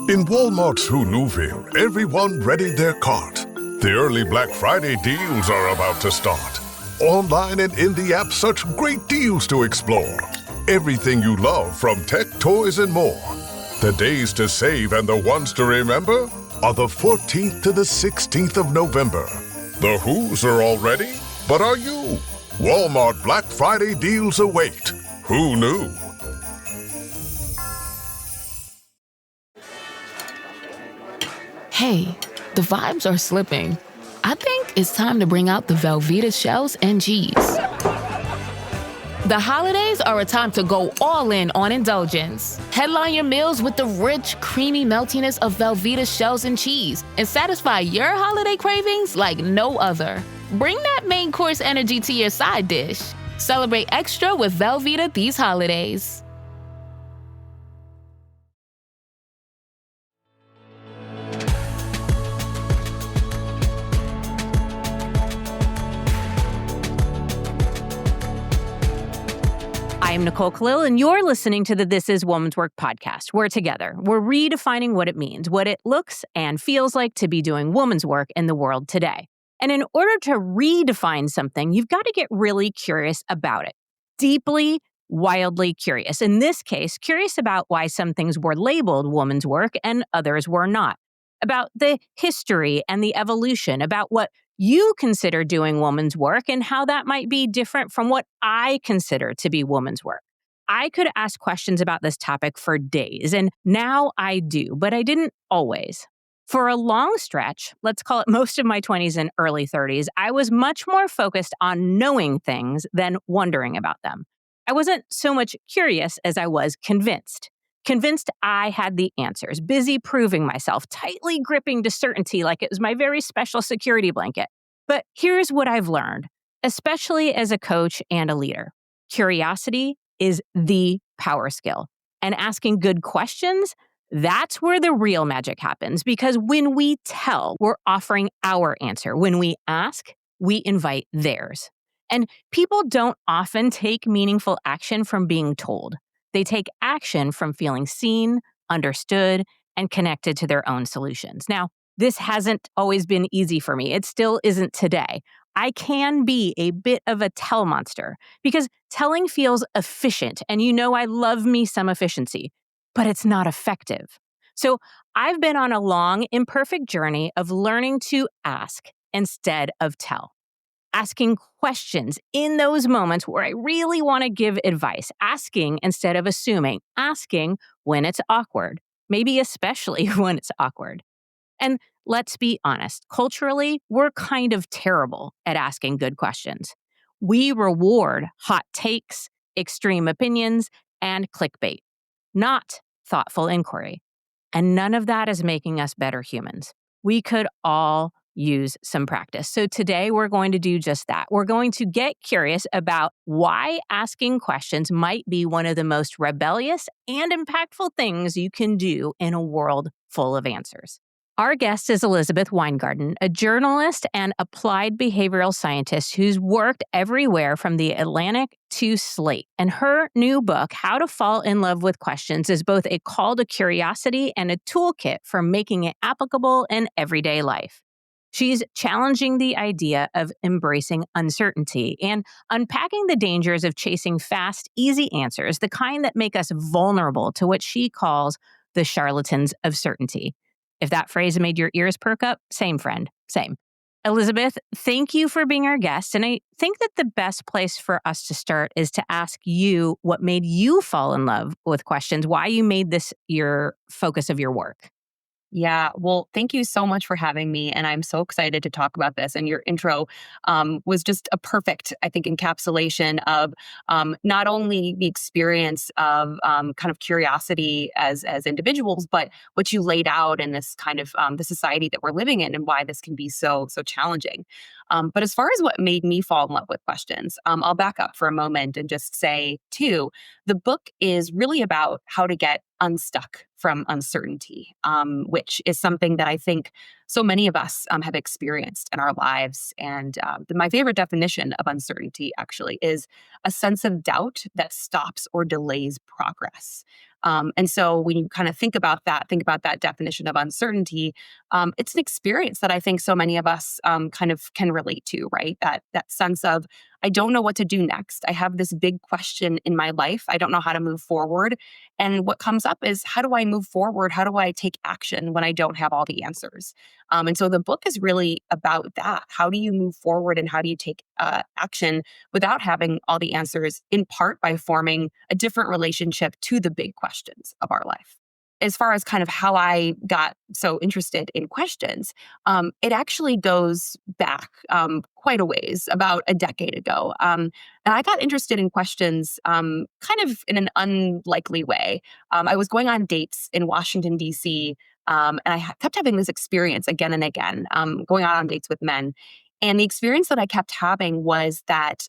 In Walmart's Hoonuville, everyone readied their cart. The early Black Friday deals are about to start. Online and in the app, such great deals to explore. Everything you love from tech, toys, and more. The days to save and the ones to remember are the 14th to the 16th of November. The Who's are all ready, but are you? Walmart Black Friday deals await. Who knew? Hey, the vibes are slipping. I think it's time to bring out the Velveeta shells and cheese. The holidays are a time to go all in on indulgence. Headline your meals with the rich, creamy meltiness of Velveeta shells and cheese and satisfy your holiday cravings like no other. Bring that main course energy to your side dish. Celebrate extra with Velveeta these holidays. I'm Nicole Khalil, and you're listening to the This Is Woman's Work podcast. We're together. We're redefining what it means, what it looks and feels like to be doing woman's work in the world today. And in order to redefine something, you've got to get really curious about it. Deeply, wildly curious. In this case, curious about why some things were labeled woman's work and others were not. About the history and the evolution, about what you consider doing woman's work and how that might be different from what I consider to be woman's work. I could ask questions about this topic for days, and now I do, but I didn't always. For a long stretch, let's call it most of my 20s and early 30s, I was much more focused on knowing things than wondering about them. I wasn't so much curious as I was convinced. Convinced I had the answers, busy proving myself, tightly gripping to certainty like it was my very special security blanket. But here's what I've learned, especially as a coach and a leader. Curiosity is the power skill. And asking good questions, that's where the real magic happens. Because when we tell, we're offering our answer. When we ask, we invite theirs. And people don't often take meaningful action from being told. They take action from feeling seen, understood, and connected to their own solutions. Now, this hasn't always been easy for me. It still isn't today. I can be a bit of a tell monster because telling feels efficient, and I love me some efficiency, but it's not effective. So I've been on a long, imperfect journey of learning to ask instead of tell. Asking questions in those moments where I really want to give advice, asking instead of assuming, asking when it's awkward, maybe especially when it's awkward. And let's be honest, culturally, we're kind of terrible at asking good questions. We reward hot takes, extreme opinions, and clickbait, not thoughtful inquiry. And none of that is making us better humans. We could all use some practice. So today we're going to do just that. We're going to get curious about why asking questions might be one of the most rebellious and impactful things you can do in a world full of answers. Our guest is Elizabeth Weingarten, a journalist and applied behavioral scientist who's worked everywhere from the Atlantic to Slate. And her new book, How to Fall in Love with Questions, is both a call to curiosity and a toolkit for making it applicable in everyday life. She's challenging the idea of embracing uncertainty and unpacking the dangers of chasing fast, easy answers, the kind that make us vulnerable to what she calls the charlatans of certainty. If that phrase made your ears perk up, same friend, same. Elizabeth, thank you for being our guest. And I think that the best place for us to start is to ask you what made you fall in love with questions, why you made this your focus of your work. Yeah, well, thank you so much for having me. And I'm so excited to talk about this. And your intro was just a perfect, I think, encapsulation of not only the experience of kind of curiosity as individuals, but what you laid out in this kind of the society that we're living in and why this can be so challenging. But as far as what made me fall in love with questions, I'll back up for a moment and just say, too, the book is really about how to get unstuck from uncertainty, which is something that I think so many of us have experienced in our lives. And my favorite definition of uncertainty actually is a sense of doubt that stops or delays progress. And so when you kind of think about that definition of uncertainty, it's an experience that I think so many of us kind of can relate to, right? That sense of, I don't know what to do next. I have this big question in my life. I don't know how to move forward. And what comes up is, how do I move forward? How do I take action when I don't have all the answers? And so the book is really about that. How do you move forward and how do you take action without having all the answers, in part by forming a different relationship to the big questions of our life? As far as kind of how I got so interested in questions, it actually goes back quite a ways, about a decade ago. And I got interested in questions kind of in an unlikely way. I was going on dates in Washington, D.C., and I kept having this experience again and again, going on dates with men. And the experience that I kept having was that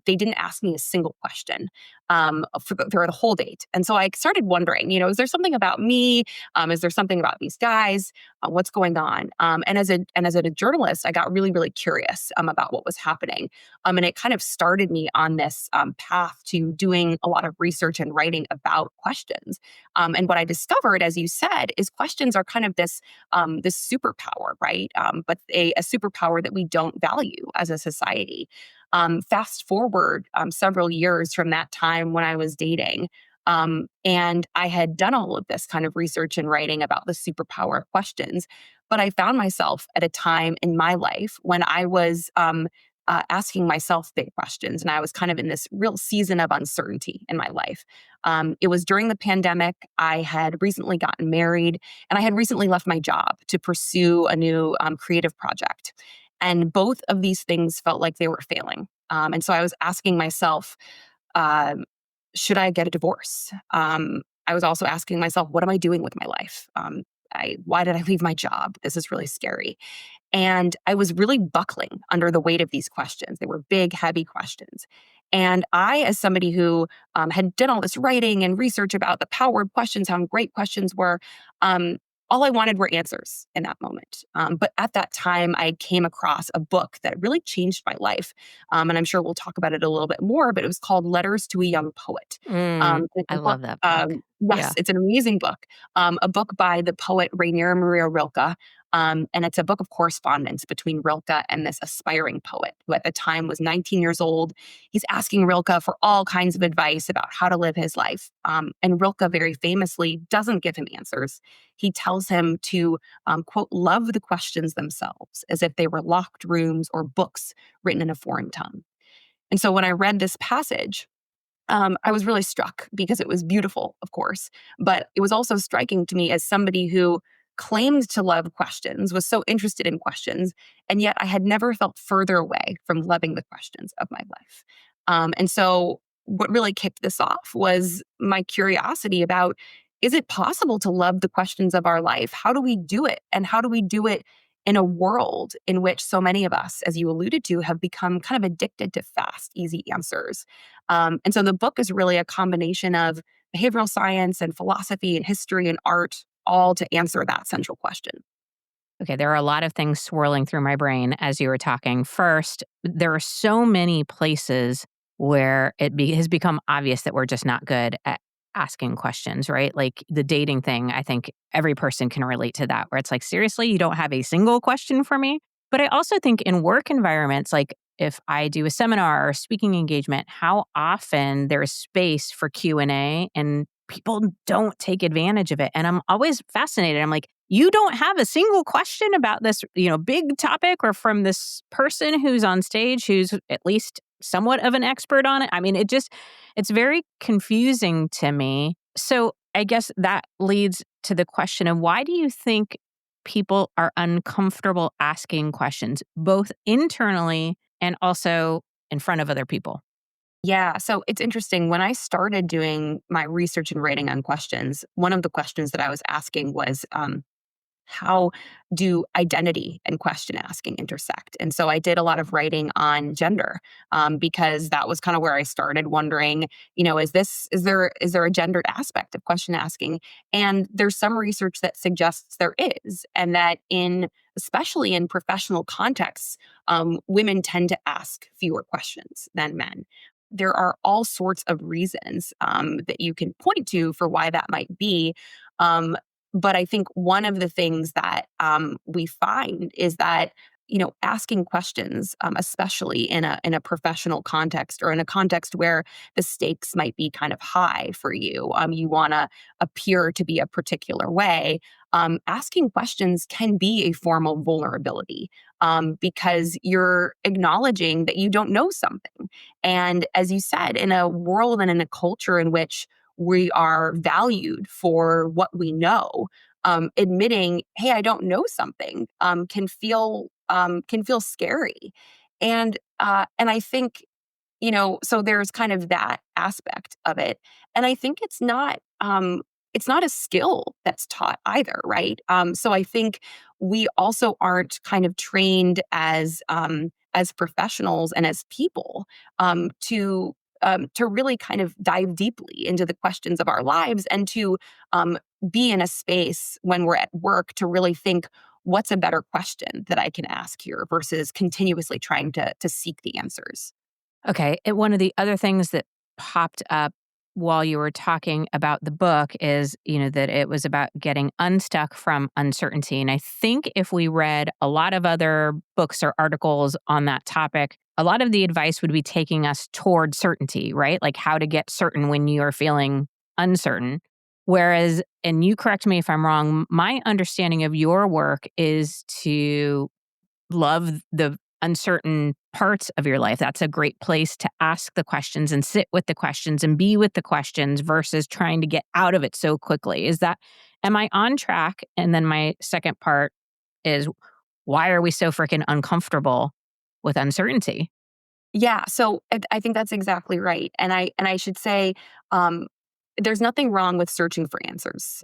they didn't ask me a single question throughout the whole date. And so I started wondering, is there something about me? Is there something about these guys? What's going on? And as a journalist, I got really, really curious about what was happening. And it kind of started me on this path to doing a lot of research and writing about questions. And what I discovered, as you said, is questions are kind of this superpower, right? But a superpower that we don't value as a society. Fast forward several years from that time when I was dating, and I had done all of this kind of research and writing about the superpower of questions. But I found myself at a time in my life when I was asking myself big questions, and I was kind of in this real season of uncertainty in my life. It was during the pandemic. I had recently gotten married, and I had recently left my job to pursue a new creative project. And both of these things felt like they were failing. And so I was asking myself, should I get a divorce? I was also asking myself, what am I doing with my life? Why did I leave my job? This is really scary. And I was really buckling under the weight of these questions. They were big, heavy questions. And I, as somebody who had done all this writing and research about the power of questions, how great questions were, all I wanted were answers in that moment. But at that time, I came across a book that really changed my life. And I'm sure we'll talk about it a little bit more, but it was called Letters to a Young Poet. It's I a book, love that book. yes, Yeah. it's an amazing book. A book by the poet Rainier Maria Rilke. And it's a book of correspondence between Rilke and this aspiring poet, who at the time was 19 years old. He's asking Rilke for all kinds of advice about how to live his life. And Rilke very famously doesn't give him answers. He tells him to, quote, love the questions themselves as if they were locked rooms or books written in a foreign tongue. And so when I read this passage, I was really struck because it was beautiful, of course, but it was also striking to me as somebody who claimed to love questions, was so interested in questions, and yet I had never felt further away from loving the questions of my life. And so what really kicked this off was my curiosity about, is it possible to love the questions of our life? How do we do it? And how do we do it in a world in which so many of us, as you alluded to, have become kind of addicted to fast, easy answers? And so the book is really a combination of behavioral science and philosophy and history and art, all to answer that central question. Okay, there are a lot of things swirling through my brain as you were talking. First, there are so many places where has become obvious that we're just not good at asking questions, right? Like the dating thing, I think every person can relate to that, where it's like, seriously, you don't have a single question for me? But I also think in work environments, like if I do a seminar or speaking engagement, how often there is space for Q&A and people don't take advantage of it. And I'm always fascinated. I'm like, you don't have a single question about this, big topic or from this person who's on stage who's at least somewhat of an expert on it. I mean, it's very confusing to me. So I guess that leads to the question of, why do you think people are uncomfortable asking questions, both internally and also in front of other people? Yeah, so it's interesting. When I started doing my research and writing on questions, one of the questions that I was asking was, how do identity and question asking intersect? And so I did a lot of writing on gender, because that was kind of where I started wondering, is there a gendered aspect of question asking? And there's some research that suggests there is, and that especially in professional contexts, women tend to ask fewer questions than men. there are all sorts of reasons that you can point to for why that might be. Um, but I think one of the things that we find is that asking questions, especially in a professional context or in a context where the stakes might be kind of high for you, you want to appear to be a particular way. Asking questions can be a form of vulnerability because you're acknowledging that you don't know something. And as you said, in a world and in a culture in which we are valued for what we know, admitting, "Hey, I don't know something," can feel scary. And I think so there's kind of that aspect of it. And I think it's not a skill that's taught either, right? So I think we also aren't kind of trained as professionals and as people to really kind of dive deeply into the questions of our lives and to be in a space when we're at work to really think, what's a better question that I can ask here versus continuously trying to seek the answers. Okay. One of the other things that popped up while you were talking about the book is, that it was about getting unstuck from uncertainty. And I think if we read a lot of other books or articles on that topic, a lot of the advice would be taking us toward certainty, right? Like how to get certain when you are feeling uncertain. Whereas, and you correct me if I'm wrong, my understanding of your work is to love the uncertain parts of your life. That's a great place to ask the questions and sit with the questions and be with the questions versus trying to get out of it so quickly. Am I on track? And then my second part is, why are we so freaking uncomfortable with uncertainty? Yeah, so I think that's exactly right. And I should say, um, there's nothing wrong with searching for answers.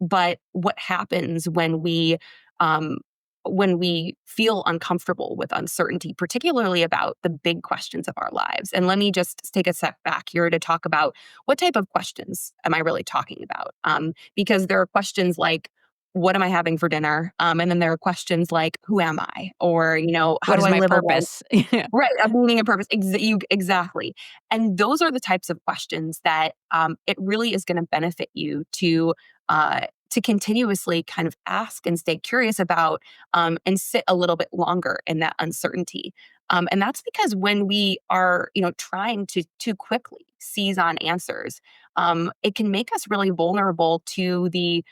But what happens um, when we feel uncomfortable with uncertainty, particularly about the big questions of our lives? And let me just take a step back here to talk about what type of questions am I really talking about? Because there are questions like, what am I having for dinner? And then there are questions like, who am I? Or, how What do is I my live a life? purpose? Right, a meaning and purpose. Exactly. And those are the types of questions that it really is going to benefit you to continuously kind of ask and stay curious about and sit a little bit longer in that uncertainty. And that's because when we are, trying to too quickly seize on answers, it can make us really vulnerable to the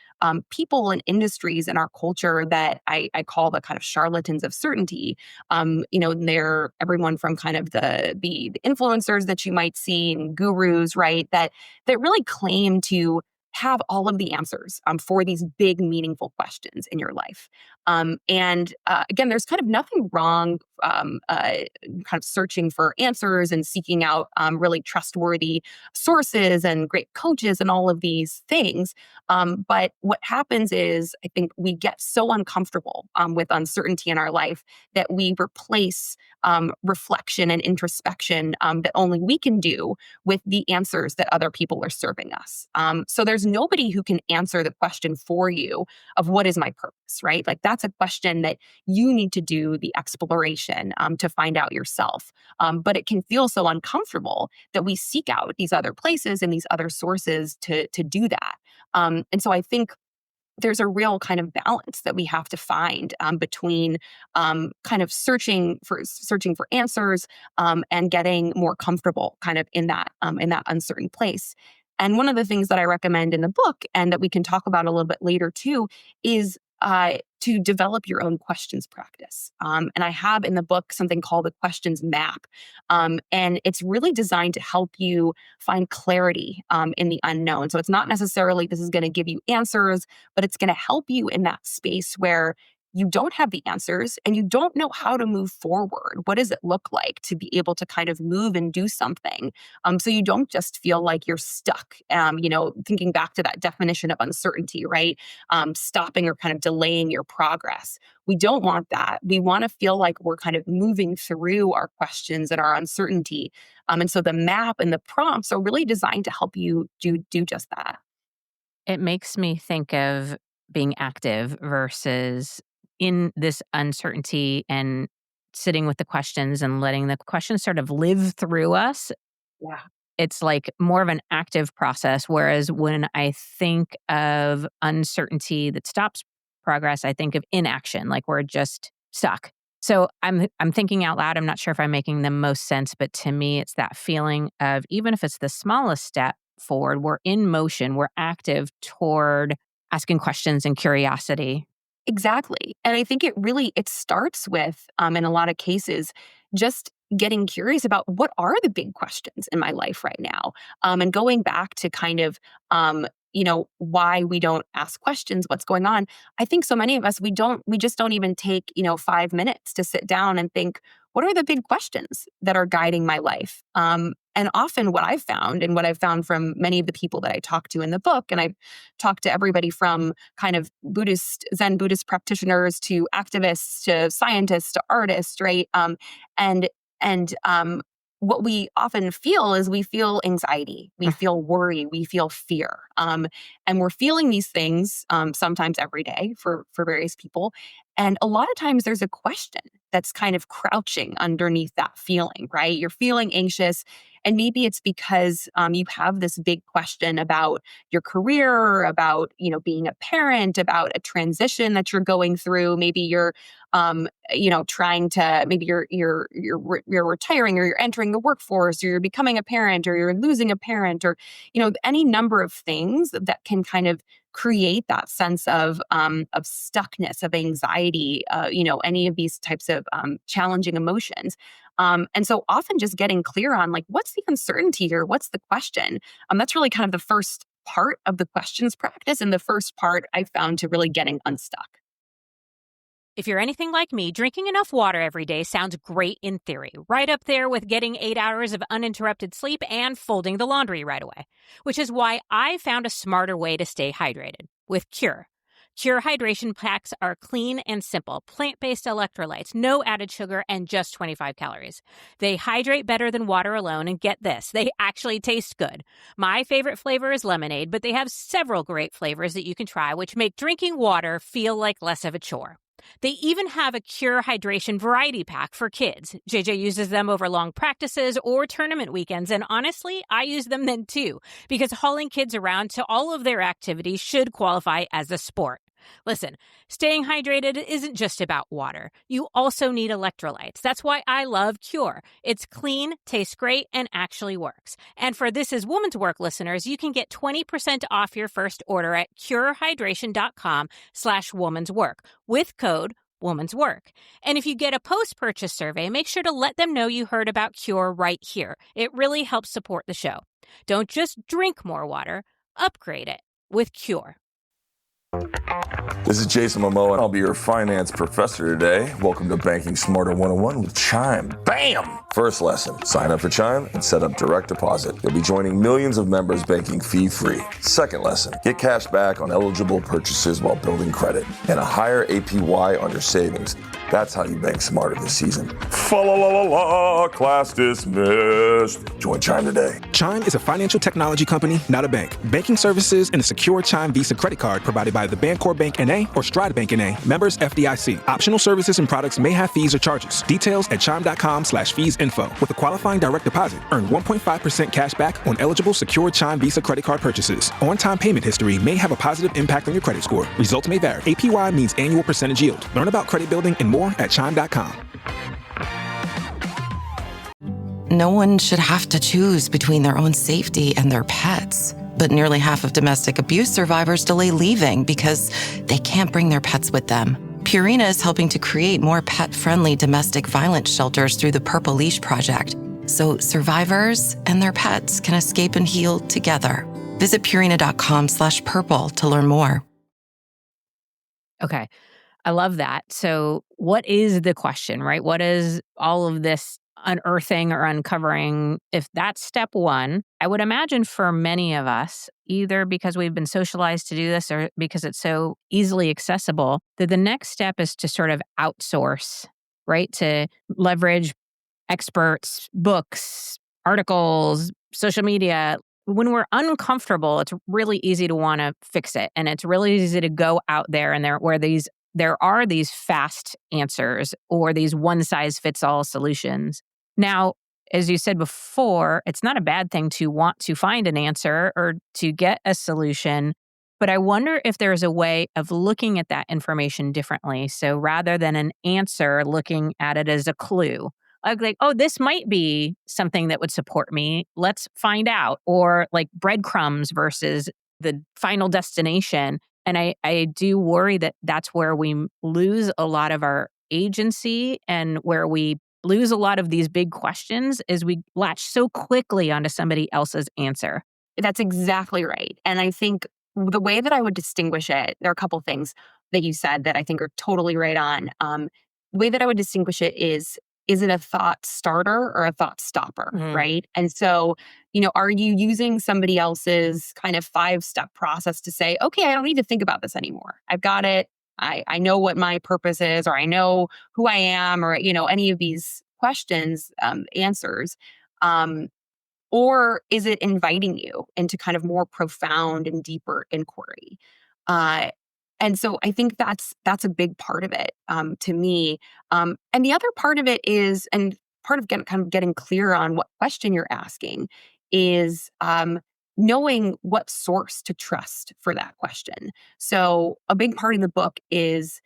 people and industries in our culture that I call the kind of charlatans of certainty. They're everyone from kind of the influencers that you might see and gurus, right? That really claim to have all of the answers for these big, meaningful questions in your life. And again, there's kind of nothing wrong kind of searching for answers and seeking out really trustworthy sources and great coaches and all of these things. But what happens is, I think we get so uncomfortable with uncertainty in our life that we replace reflection and introspection that only we can do with the answers that other people are serving us. So there's nobody who can answer the question for you of what is my purpose, right? Like that's a question that you need to do the exploration to find out yourself. But it can feel so uncomfortable that we seek out these other places and these other sources to do that. And so I think there's a real kind of balance that we have to find between kind of searching for answers and getting more comfortable kind of in that uncertain place. And one of the things that I recommend in the book and that we can talk about a little bit later too is to develop your own questions practice. And I have in the book something called the questions map. And it's really designed to help you find clarity in the unknown. So it's not necessarily this is going to give you answers, but it's going to help you in that space where you don't have the answers and you don't know how to move forward. What does it look like to be able to kind of move and do something? So you don't just feel like you're stuck, thinking back to that definition of uncertainty, right? Stopping or kind of delaying your progress. We don't want that. We want to feel like we're kind of moving through our questions and our uncertainty. And so the map and the prompts are really designed to help you do just that. It makes me think of being active versus in this uncertainty and sitting with the questions and letting the questions sort of live through us. Yeah. It's like more of an active process. Whereas when I think of uncertainty that stops progress, I think of inaction, like we're just stuck. So I'm thinking out loud. I'm not sure if I'm making the most sense, but to me, it's that feeling of even if it's the smallest step forward, we're in motion, we're active toward asking questions and curiosity. Exactly. And I think it starts with, in a lot of cases, just getting curious about what are the big questions in my life right now. And going back to kind of, why we don't ask questions, what's going on. I think so many of us, we just don't even take, 5 minutes to sit down and think, what are the big questions that are guiding my life? And often what I've found and what I've found from many of the people that I talk to in the book, and I've talked to everybody from kind of Zen Buddhist practitioners to activists to scientists to artists, right? And and what we often feel is we feel anxiety, we feel worry, we feel fear, and we're feeling these things sometimes every day for various people. And a lot of times there's a question that's kind of crouching underneath that feeling, right? You're feeling anxious. And maybe it's because you have this big question about your career, about being a parent, about a transition that you're going through. Maybe you're trying to maybe you're retiring or you're entering the workforce or you're becoming a parent or you're losing a parent or any number of things that can kind of create that sense of stuckness, of anxiety, any of these types of challenging emotions. And so often just getting clear on like, what's the uncertainty here? What's the question? That's really kind of the first part of the questions practice and the first part I found to really getting unstuck. If you're anything like me, drinking enough water every day sounds great in theory, right up there with getting 8 hours of uninterrupted sleep and folding the laundry right away. Which is why I found a smarter way to stay hydrated with Cure. Cure hydration packs are clean and simple, plant-based electrolytes, no added sugar, and just 25 calories. They hydrate better than water alone, and get this, they actually taste good. My favorite flavor is lemonade, but they have several great flavors that you can try, which make drinking water feel like less of a chore. They even have a Cure Hydration variety pack for kids. JJ uses them over long practices or tournament weekends, and honestly, I use them then too, because hauling kids around to all of their activities should qualify as a sport. Listen, staying hydrated isn't just about water. You also need electrolytes. That's why I love Cure. It's clean, tastes great, and actually works. And for This Is Woman's Work listeners, you can get 20% off your first order at curehydration.com/woman's work with code Woman's Work. And if you get a post-purchase survey, make sure to let them know you heard about Cure right here. It really helps support the show. Don't just drink more water, upgrade it with Cure. This is Jason Momoa, and I'll be your finance professor today. Welcome to Banking Smarter 101 with Chime. Bam! First lesson, sign up for Chime and set up direct deposit. You'll be joining millions of members banking fee-free. Second lesson, get cash back on eligible purchases while building credit and a higher APY on your savings. That's how you bank smarter this season. Fa-la-la-la-la, class dismissed. Join Chime today. Chime is a financial technology company, not a bank. Banking services and a secure Chime Visa credit card provided by the Bancorp Bank N.A. or Stride Bank N.A. Members FDIC. Optional services and products may have fees or charges. Details at chime.com/fees-info. With a qualifying direct deposit, earn 1.5% cash back on eligible secure Chime Visa credit card purchases. On-time payment history may have a positive impact on your credit score. Results may vary. APY means annual percentage yield. Learn about credit building and more at chime.com. No one should have to choose between their own safety and their pets. But nearly half of domestic abuse survivors delay leaving because they can't bring their pets with them. Purina is helping to create more pet-friendly domestic violence shelters through the Purple Leash Project, so survivors and their pets can escape and heal together. Visit Purina.com/purple to learn more. Okay. I love that. So what is the question, right? What is all of this unearthing or uncovering? If that's step one, I would imagine for many of us, either because we've been socialized to do this or because it's so easily accessible, that the next step is to sort of outsource, right? To leverage experts, books, articles, social media. When we're uncomfortable, it's really easy to want to fix it. And it's really easy to go out there and where these there are these fast answers or these one-size-fits-all solutions. Now, as you said before, it's not a bad thing to want to find an answer or to get a solution, but I wonder if there's a way of looking at that information differently. So rather than an answer, looking at it as a clue. Like, oh, this might be something that would support me. Let's find out. Or like breadcrumbs versus the final destination. And I do worry that that's where we lose a lot of our agency and where we lose a lot of these big questions is we latch so quickly onto somebody else's answer. That's exactly right. And I think the way that I would distinguish it, there are a couple things that you said that I think are totally right on. The way that I would distinguish it is it a thought starter or a thought stopper, right? And so, are you using somebody else's kind of 5-step process to say, okay, I don't need to think about this anymore. I've got it. I know what my purpose is, or I know who I am, or, any of these questions, answers. Or is it inviting you into kind of more profound and deeper inquiry? Uh, and so I think that's a big part of it to me. And the other part of it is, and part of kind of getting clear on what question you're asking is knowing what source to trust for that question. So a big part of the book is,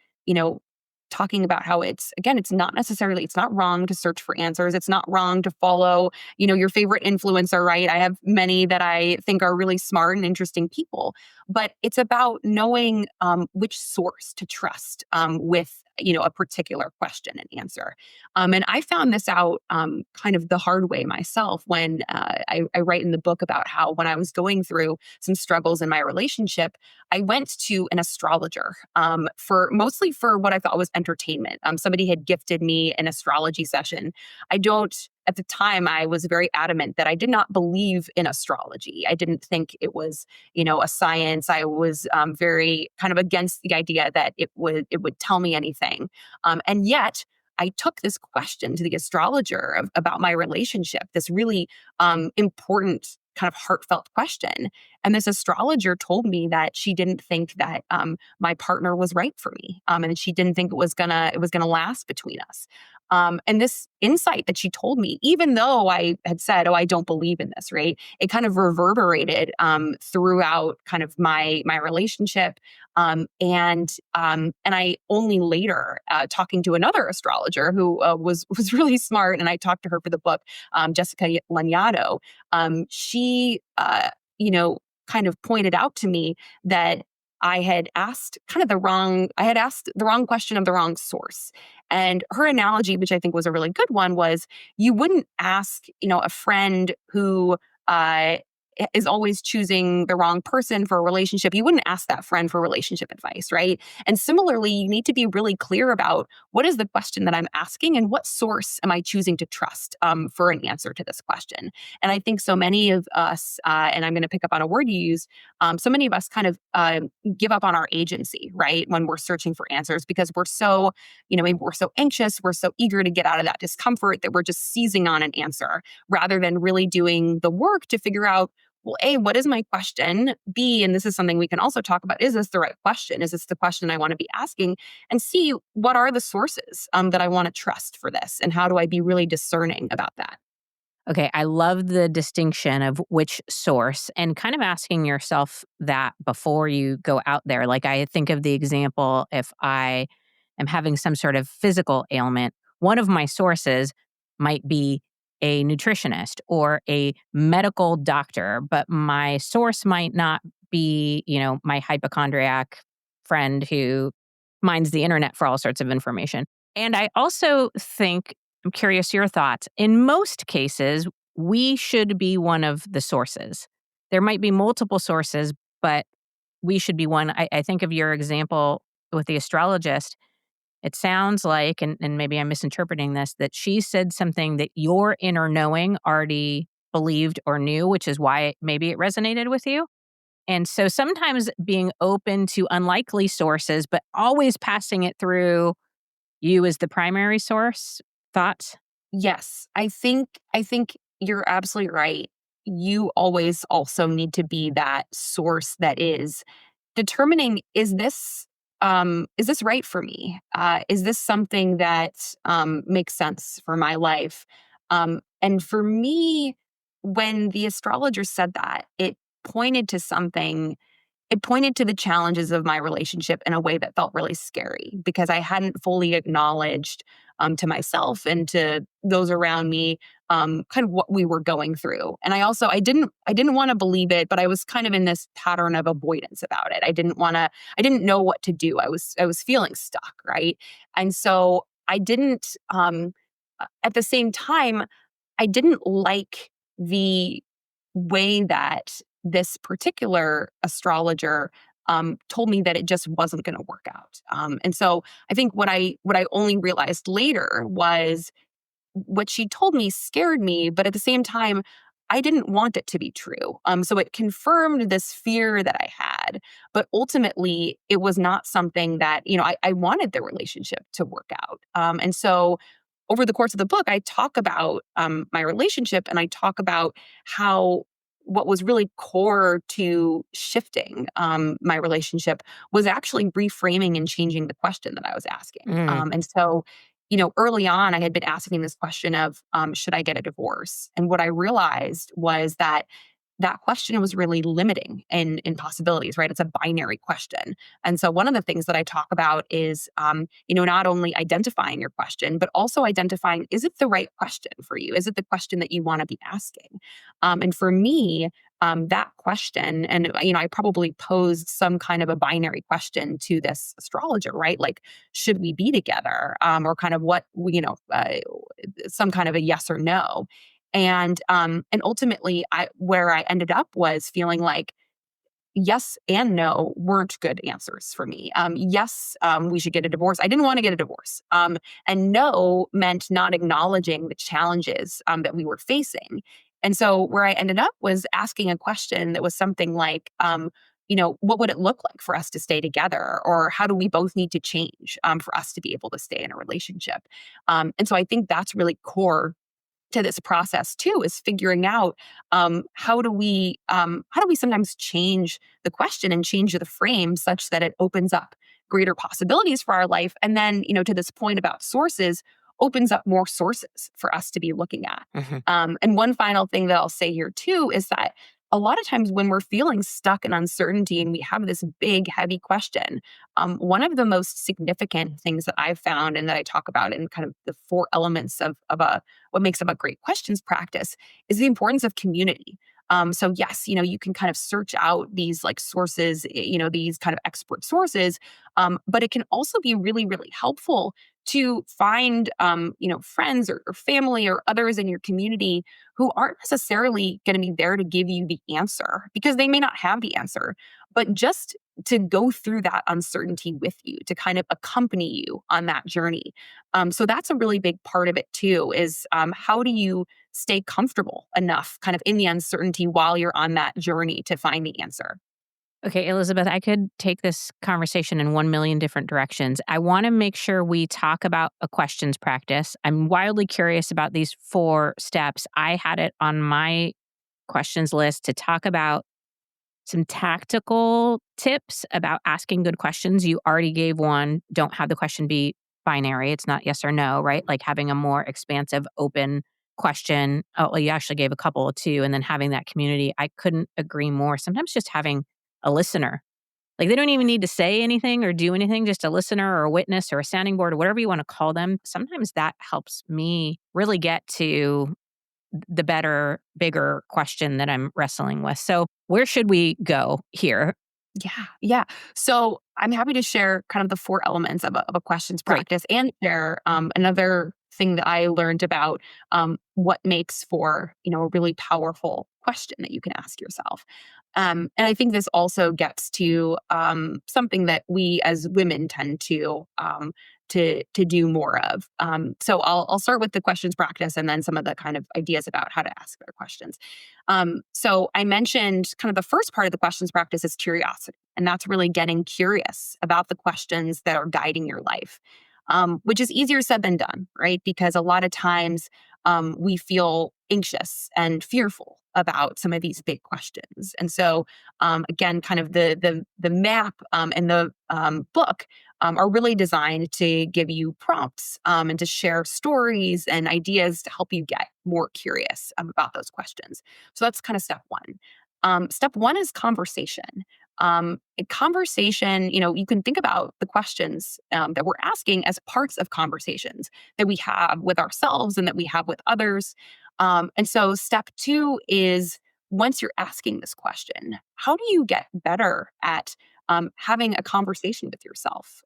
talking about how it's not wrong to search for answers. It's not wrong to follow, your favorite influencer, right? I have many that I think are really smart and interesting people, but it's about knowing which source to trust with, a particular question and answer. And I found this out kind of the hard way myself when I write in the book about how when I was going through some struggles in my relationship, I went to an astrologer mostly for what I thought was entertainment. Somebody had gifted me an astrology session. At the time, I was very adamant that I did not believe in astrology. I didn't think it was, a science. I was very kind of against the idea that it would tell me anything. And yet, I took this question to the astrologer about my relationship, this really important kind of heartfelt question. And this astrologer told me that she didn't think that my partner was right for me, and she didn't think it was gonna last between us. And this insight that she told me, even though I had said, "Oh, I don't believe in this," right? It kind of reverberated throughout kind of my relationship. And I only later talking to another astrologer who was really smart, and I talked to her for the book, Jessica Lanyadoo. She kind of pointed out to me that I had asked the wrong question of the wrong source. And her analogy, which I think was a really good one, was you wouldn't ask, a friend who is always choosing the wrong person for a relationship. You wouldn't ask that friend for relationship advice, right? And similarly, you need to be really clear about what is the question that I'm asking and what source am I choosing to trust for an answer to this question. And I think so many of us, and I'm going to pick up on a word you use, so many of us kind of give up on our agency, right? When we're searching for answers because we're so, maybe we're so anxious, we're so eager to get out of that discomfort that we're just seizing on an answer rather than really doing the work to figure out, well, A, what is my question? B, and this is something we can also talk about, is this the right question? Is this the question I want to be asking? And C, what are the sources that I want to trust for this? And how do I be really discerning about that? Okay, I love the distinction of which source and kind of asking yourself that before you go out there. Like I think of the example, if I am having some sort of physical ailment, one of my sources might be a nutritionist or a medical doctor, but my source might not be, my hypochondriac friend who mines the internet for all sorts of information. And I also think, I'm curious your thoughts. In most cases, we should be one of the sources. There might be multiple sources, but we should be one. I think of your example with the astrologist. It sounds like, and maybe I'm misinterpreting this, that she said something that your inner knowing already believed or knew, which is why maybe it resonated with you. And so sometimes being open to unlikely sources, but always passing it through you as the primary source. Thoughts? Yes, I think you're absolutely right. You always also need to be that source that is determining, is this is this right for me? Is this something that makes sense for my life? And for me, when the astrologer said that, pointed to something it pointed to the challenges of my relationship in a way that felt really scary because I hadn't fully acknowledged to myself and to those around me kind of what we were going through. And I didn't want to believe it, but I was kind of in this pattern of avoidance about it. I didn't know what to do. I was feeling stuck, right? And so I didn't at the same time I didn't like the way that this particular astrologer told me that it just wasn't going to work out. And so I think what I only realized later was what she told me scared me, but at the same time, I didn't want it to be true. So it confirmed this fear that I had, but ultimately, it was not something that I wanted the relationship to work out. And so over the course of the book, I talk about my relationship and I talk about how what was really core to shifting my relationship was actually reframing and changing the question that I was asking. And so, early on, I had been asking this question of, should I get a divorce? And what I realized was that that question was really limiting in possibilities, right? It's a binary question. And so one of the things that I talk about is, not only identifying your question, but also identifying, is it the right question for you? Is it the question that you want to be asking? And for me, that question, and, I probably posed some kind of a binary question to this astrologer, right? Like, should we be together? Or kind of some kind of a yes or no. And ultimately, where I ended up was feeling like yes and no weren't good answers for me. Yes, we should get a divorce. I didn't want to get a divorce. And no meant not acknowledging the challenges that we were facing. And so where I ended up was asking a question that was something like, what would it look like for us to stay together? Or how do we both need to change for us to be able to stay in a relationship? And so I think that's really core to this process too, is figuring out how do we sometimes change the question and change the frame such that it opens up greater possibilities for our life, and then to this point about sources, opens up more sources for us to be looking at. And one final thing that I'll say here too is that a lot of times when we're feeling stuck in uncertainty and we have this big, heavy question, one of the most significant things that I've found and that I talk about in kind of the 4 elements of what makes up a great questions practice is the importance of community. So yes, you can kind of search out these like sources, these kind of expert sources, but it can also be really, really helpful to find, friends or family or others in your community who aren't necessarily going to be there to give you the answer because they may not have the answer, but just to go through that uncertainty with you, to kind of accompany you on that journey. So that's a really big part of it too, is how do you stay comfortable enough kind of in the uncertainty while you're on that journey to find the answer? Okay, Elizabeth, I could take this conversation in 1 million different directions. I want to make sure we talk about a questions practice. I'm wildly curious about these 4 steps. I had it on my questions list to talk about some tactical tips about asking good questions. You already gave one. Don't have the question be binary. It's not yes or no, right? Like having a more expansive, open question. Oh, well, you actually gave a couple too. And then having that community. I couldn't agree more. Sometimes just having a listener. Like they don't even need to say anything or do anything, just a listener or a witness or a sounding board or whatever you want to call them. Sometimes that helps me really get to the better, bigger question that I'm wrestling with. So where should we go here? Yeah. So I'm happy to share kind of the 4 elements of a questions practice and share another thing that I learned about what makes for, a really powerful question that you can ask yourself. And I think this also gets to something that we as women tend to do more of. So I'll start with the questions practice and then some of the kind of ideas about how to ask better questions. So I mentioned kind of the first part of the questions practice is curiosity, and that's really getting curious about the questions that are guiding your life, which is easier said than done, right? Because a lot of times we feel anxious and fearful about some of these big questions. And so, again, kind of the map and the book are really designed to give you prompts and to share stories and ideas to help you get more curious about those questions. So that's kind of step one. Step one is conversation. In conversation, you can think about the questions that we're asking as parts of conversations that we have with ourselves and that we have with others. And so step two is, once you're asking this question, how do you get better at having a conversation with yourself?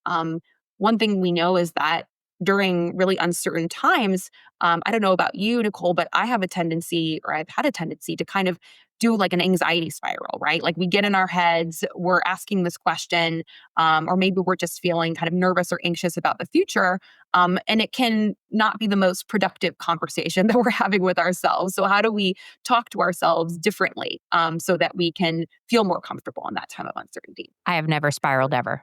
One thing we know is that during really uncertain times, I don't know about you, Nicole, but I have a tendency, or I've had a tendency to kind of do like an anxiety spiral, right? Like we get in our heads, we're asking this question, or maybe we're just feeling kind of nervous or anxious about the future. And it can not be the most productive conversation that we're having with ourselves. So how do we talk to ourselves differently so that we can feel more comfortable in that time of uncertainty? I have never spiraled ever.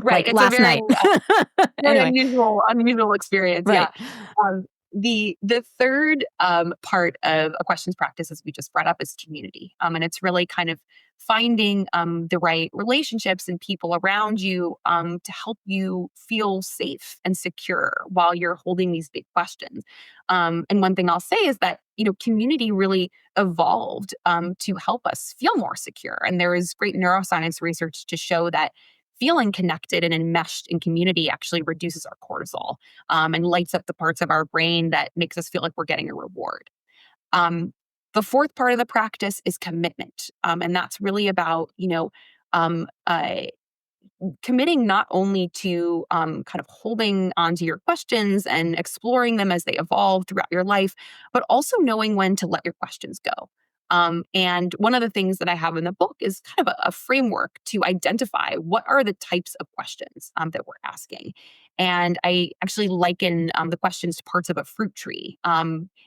Right. Like It's last a very, night. very Anyway, unusual experience. right. Yeah. The third part of a questions practice, as we just brought up, is community. And it's really kind of finding the right relationships and people around you to help you feel safe and secure while you're holding these big questions. And one thing I'll say is that, community really evolved to help us feel more secure. And there is great neuroscience research to show that feeling connected and enmeshed in community actually reduces our cortisol and lights up the parts of our brain that makes us feel like we're getting a reward. The fourth part of the practice is commitment. And that's really about, um, uh, committing not only to kind of holding onto your questions and exploring them as they evolve throughout your life, but also knowing when to let your questions go. And one of the things that I have in the book is kind of a framework to identify what are the types of questions that we're asking. And I actually liken the questions to parts of a fruit tree.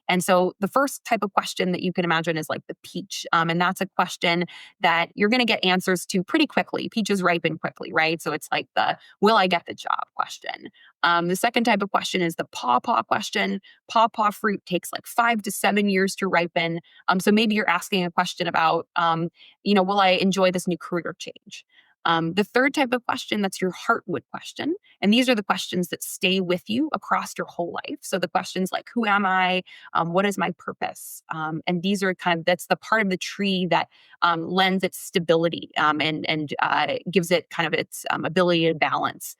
And so the first type of question that you can imagine is like the peach. And that's a question that you're going to get answers to pretty quickly. Peaches ripen quickly, right? So it's like the will I get the job question. The second type of question is the pawpaw question. Pawpaw fruit takes like 5 to 7 years to ripen. So maybe you're asking a question about, will I enjoy this new career change? The third type of question, that's your heartwood question. And these are the questions that stay with you across your whole life. So the questions like, who am I? What is my purpose? And these are that's the part of the tree that lends its stability and gives it kind of its ability to balance.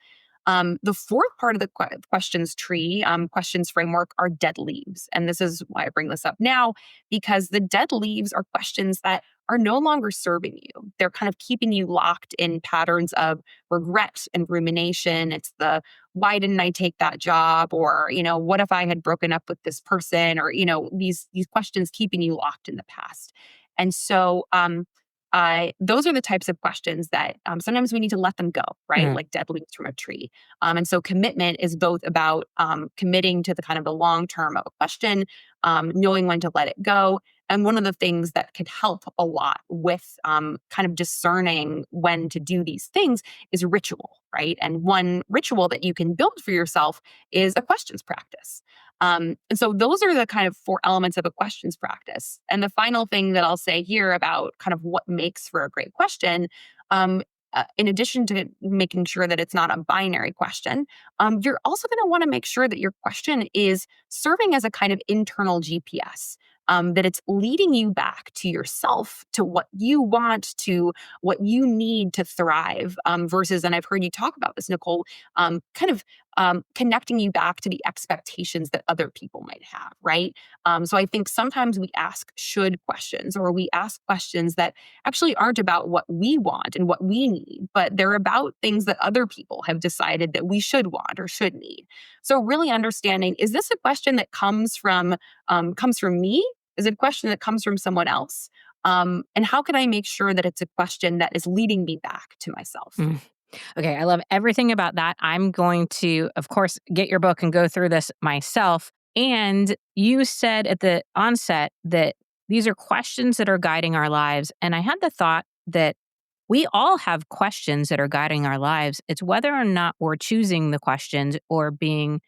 The fourth part of the questions tree, questions framework, are dead leaves. And this is why I bring this up now, because the dead leaves are questions that are no longer serving you. They're kind of keeping you locked in patterns of regret and rumination. It's the, why didn't I take that job? Or, what if I had broken up with this person? Or, these questions keeping you locked in the past. And so, those are the types of questions that sometimes we need to let them go, right? Like dead leaves from a tree. And so commitment is both about committing to the kind of the long term of a question, knowing when to let it go. And one of the things that can help a lot with kind of discerning when to do these things is ritual, right? And one ritual that you can build for yourself is a questions practice. And so those are the kind of 4 elements of a questions practice. And the final thing that I'll say here about kind of what makes for a great question, in addition to making sure that it's not a binary question, you're also going to want to make sure that your question is serving as a kind of internal GPS. That it's leading you back to yourself, to what you want, to what you need to thrive, versus, and I've heard you talk about this, Nicole, kind of connecting you back to the expectations that other people might have, right? So I think sometimes we ask should questions, or we ask questions that actually aren't about what we want and what we need, but they're about things that other people have decided that we should want or should need. So really understanding, is this a question that comes from me? Is it a question that comes from someone else? And how can I make sure that it's a question that is leading me back to myself? Okay, I love everything about that. I'm going to, of course, get your book and go through this myself. And you said at the onset that these are questions that are guiding our lives. And I had the thought that we all have questions that are guiding our lives. It's whether or not we're choosing the questions or being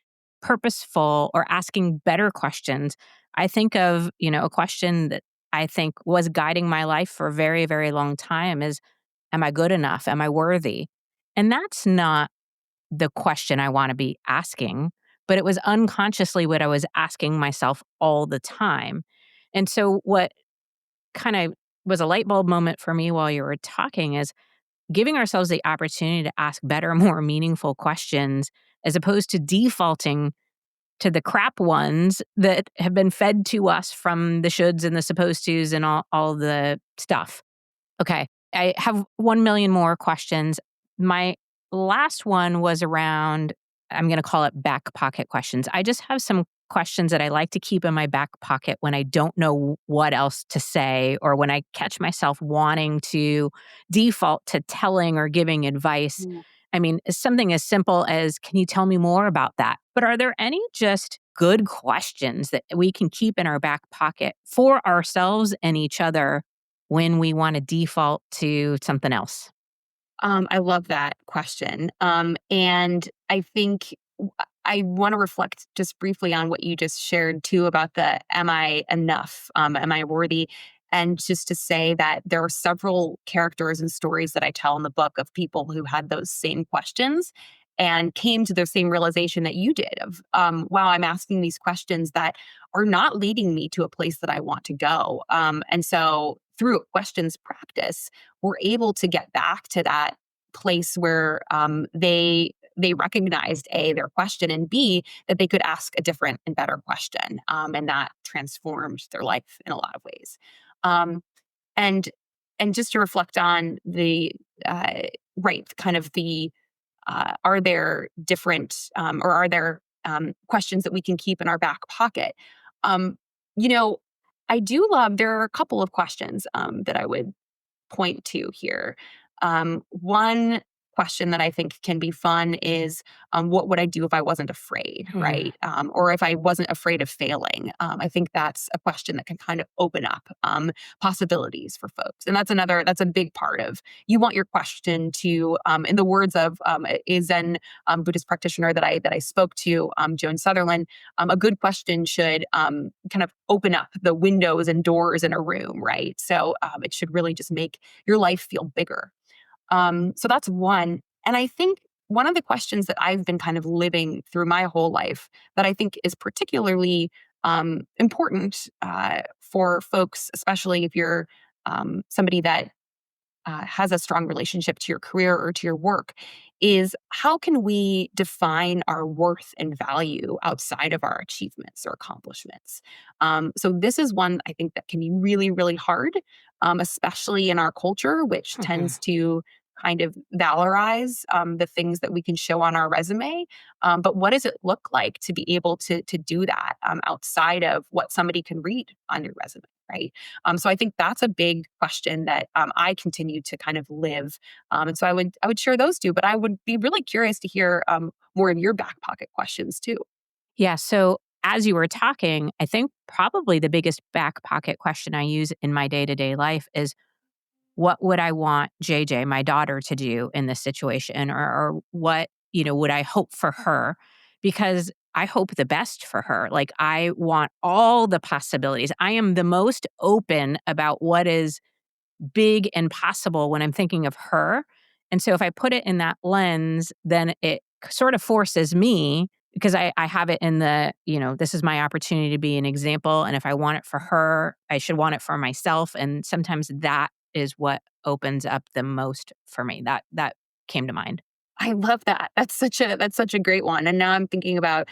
purposeful or asking better questions, I think of, a question that I think was guiding my life for a very, very long time is, am I good enough? Am I worthy? And that's not the question I want to be asking, but it was unconsciously what I was asking myself all the time. And so what kind of was a light bulb moment for me while you were talking is giving ourselves the opportunity to ask better, more meaningful questions as opposed to defaulting to the crap ones that have been fed to us from the shoulds and the supposed tos and all the stuff. Okay, I have 1 million more questions. My last one was around, I'm going to call it back pocket questions. I just have some questions that I like to keep in my back pocket when I don't know what else to say or when I catch myself wanting to default to telling or giving advice. I mean, something as simple as, can you tell me more about that? But are there any just good questions that we can keep in our back pocket for ourselves and each other when we want to default to something else? I love that question. And I think I want to reflect just briefly on what you just shared too about the am I enough? Am I worthy? And just to say that there are several characters and stories that I tell in the book of people who had those same questions and came to the same realization that you did of, wow, I'm asking these questions that are not leading me to a place that I want to go. And so through a questions practice, we're able to get back to that place where they recognized A, their question, and B, that they could ask a different and better question. And that transformed their life in a lot of ways. Um, and and just to reflect on the right kind of the are there different or are there questions that we can keep in our back pocket? Um, you know, I do love, there are a couple of questions that I would point to here. One question that I think can be fun is, what would I do if I wasn't afraid, Hmm. right? Or if I wasn't afraid of failing? I think that's a question that can kind of open up possibilities for folks. And that's a big part of, you want your question to, in the words of a Zen Buddhist practitioner that I spoke to, Joan Sutherland, a good question should kind of open up the windows and doors in a room, right? So it should really just make your life feel bigger. So that's one. And I think one of the questions that I've been kind of living through my whole life that I think is particularly important for folks, especially if you're somebody that has a strong relationship to your career or to your work, is how can we define our worth and value outside of our achievements or accomplishments? So this is one I think that can be really, really hard, especially in our culture, which Mhm. tends to kind of valorize the things that we can show on our resume. But what does it look like to be able to do that outside of what somebody can read on your resume, right? So I think that's a big question that I continue to kind of live. And so I would share those two, but I would be really curious to hear more of your back pocket questions too. Yeah. So as you were talking, I think probably the biggest back pocket question I use in my day to day life is, what would I want JJ, my daughter, to do in this situation? Or what, would I hope for her? Because I hope the best for her. Like, I want all the possibilities. I am the most open about what is big and possible when I'm thinking of her. And so if I put it in that lens, then it sort of forces me, because I have it in the, this is my opportunity to be an example. And if I want it for her, I should want it for myself. And sometimes that is what opens up the most for me. That came to mind. I love that. That's such a great one. And now I'm thinking about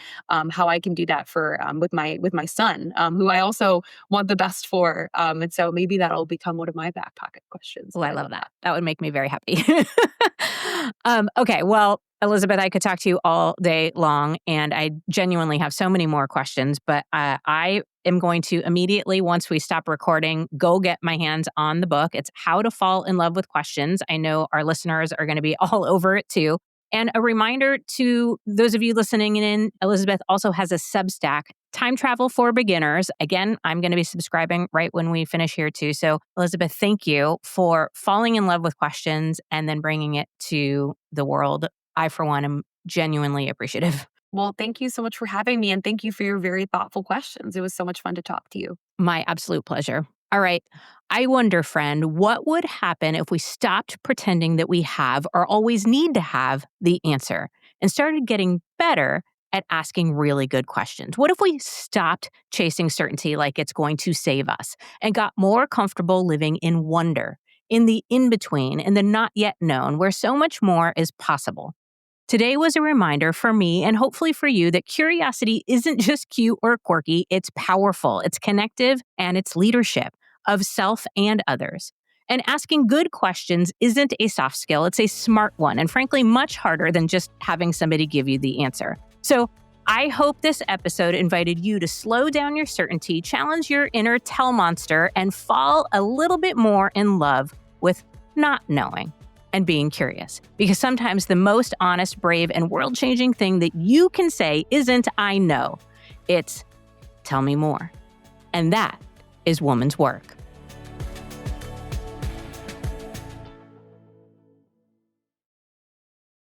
how I can do that for with my son, who I also want the best for. And so maybe that'll become one of my back pocket questions. Oh, But I I love love that. that. That would make me very happy. Okay, well, Elizabeth, I could talk to you all day long, and I genuinely have so many more questions, but I am going to immediately, once we stop recording, go get my hands on the book. It's How to Fall in Love with Questions. I know our listeners are going to be all over it too. And a reminder to those of you listening in, Elizabeth also has a Substack, Time Travel for Beginners. Again, I'm going to be subscribing right when we finish here too. So, Elizabeth, thank you for falling in love with questions and then bringing it to the world. I, for one, am genuinely appreciative. Well, thank you so much for having me, and thank you for your very thoughtful questions. It was so much fun to talk to you. My absolute pleasure. All right. I wonder, friend, what would happen if we stopped pretending that we have or always need to have the answer and started getting better at asking really good questions? What if we stopped chasing certainty like it's going to save us and got more comfortable living in wonder, in the in-between, in the not yet known, where so much more is possible? Today was a reminder for me and hopefully for you that curiosity isn't just cute or quirky, it's powerful, it's connective, and it's leadership of self and others. And asking good questions isn't a soft skill, it's a smart one, and frankly, much harder than just having somebody give you the answer. So I hope this episode invited you to slow down your certainty, challenge your inner tell monster, and fall a little bit more in love with not knowing and being curious. Because sometimes the most honest, brave, and world-changing thing that you can say isn't "I know." It's "tell me more." And that is woman's work.